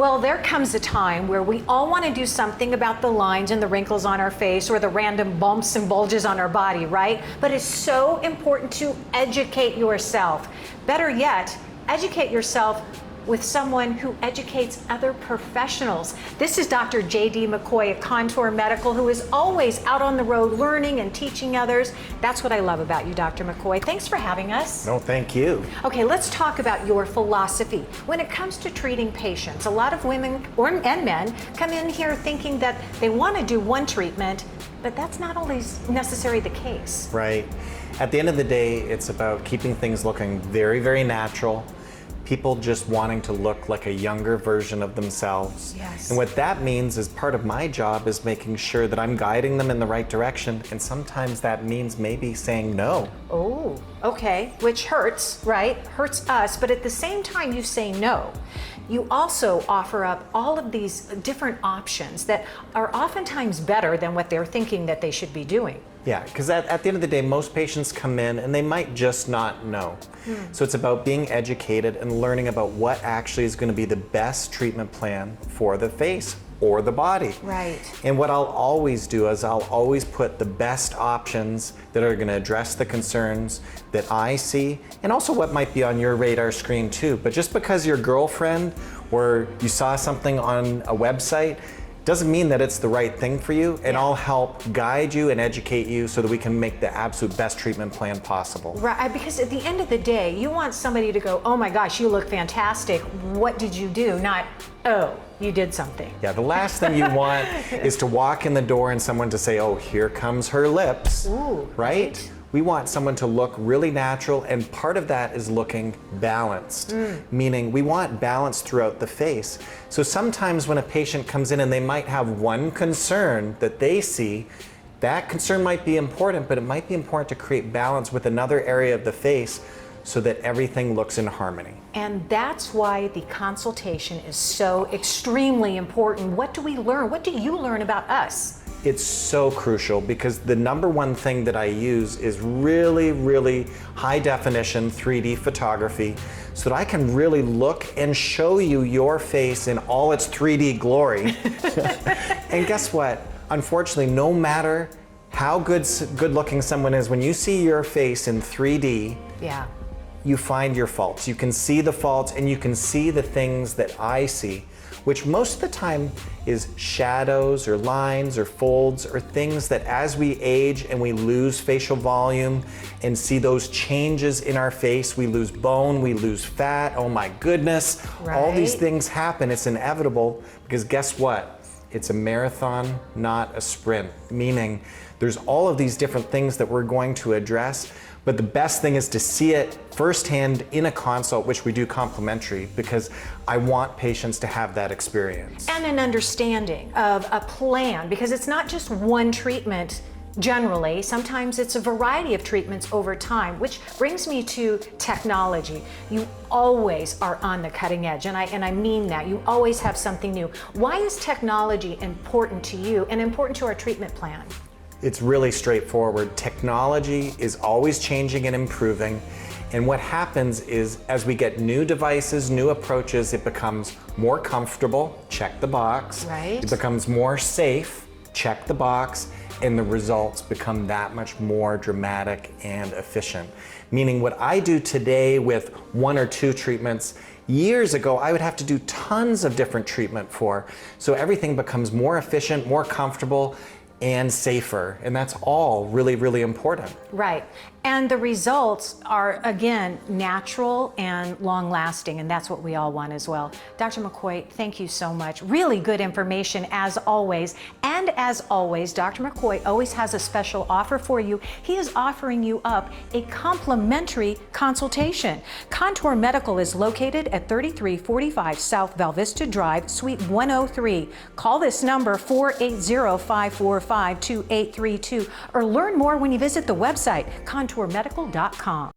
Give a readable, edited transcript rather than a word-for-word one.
Well, there comes a time where we all want to do something about the lines and the wrinkles on our face or the random bumps and bulges on our body, right? But it's so important to educate yourself. Better yet, educate yourself with someone who educates other professionals. This is Dr. J.D. McCoy of Contour Medical, who is always out on the road learning and teaching others. That's what I love about you, Dr. McCoy. Thanks for having us. No, thank you. Okay, let's talk about your philosophy. When it comes to treating patients, a lot of women and men come in here thinking that they want to do one treatment, but that's not always necessarily the case. Right. At the end of the day, it's about keeping things looking very, very natural. People just wanting to look like a younger version of themselves. Yes. And what that means is part of my job is making sure that I'm guiding them in the right direction. And sometimes that means maybe saying no. Oh, okay, which hurts, right? Hurts us, but at the same time you say no. You also offer up all of these different options that are oftentimes better than what they're thinking that they should be doing. Yeah, because at the end of the day, most patients come in and they might just not know. So it's about being educated and learning about what actually is going to be the best treatment plan for the face or the body. Right. And what I'll always do is I'll always put the best options that are going to address the concerns that I see, and also what might be on your radar screen too. But just because your girlfriend or you saw something on a website doesn't mean that it's the right thing for you, and I'll help guide you and educate you so that we can make the absolute best treatment plan possible. Right, because at the end of the day, you want somebody to go, oh my gosh, you look fantastic. What did you do? Not, oh, you did something. Yeah, the last thing you want is to walk in the door and someone to say, oh, here comes her lips. Ooh, right? We want someone to look really natural, and part of that is looking balanced, meaning we want balance throughout the face. So sometimes when a patient comes in and they might have one concern that they see, that concern might be important, but it might be important to create balance with another area of the face so that everything looks in harmony. And that's why the consultation is so extremely important. What do we learn? What do you learn about us? It's so crucial because the number one thing that I use is really, really high definition 3D photography so that I can really look and show you your face in all its 3D glory. And guess what? Unfortunately, no matter how good looking someone is, when you see your face in 3D, you find your faults. You can see the faults and you can see the things that I see, which most of the time is shadows or lines or folds or things that as we age and we lose facial volume and see those changes in our face, we lose bone, we lose fat, oh my goodness, all these things happen. It's inevitable because guess what? It's a marathon, not a sprint, meaning there's all of these different things that we're going to address. But the best thing is to see it firsthand in a consult, which we do complimentary, because I want patients to have that experience. And an understanding of a plan, because it's not just one treatment generally. Sometimes it's a variety of treatments over time, which brings me to technology. You always are on the cutting edge, and I mean that. You always have something new. Why is technology important to you and important to our treatment plan? It's really straightforward. Technology is always changing and improving. And what happens is as we get new devices, new approaches, it becomes more comfortable, check the box. Right. It becomes more safe, check the box, and the results become that much more dramatic and efficient. Meaning what I do today with one or two treatments, years ago, I would have to do tons of different treatment for. So everything becomes more efficient, more comfortable, and safer, and that's all really, really important. Right, and the results are, again, natural and long-lasting, and that's what we all want as well. Dr. McCoy, thank you so much. Really good information as always, and as always, Dr. McCoy always has a special offer for you. He is offering you up a complimentary consultation. Contour Medical is located at 3345 South Val Vista Drive, Suite 103. Call this number 480-545-2832 or learn more when you visit the website contourmedical.com.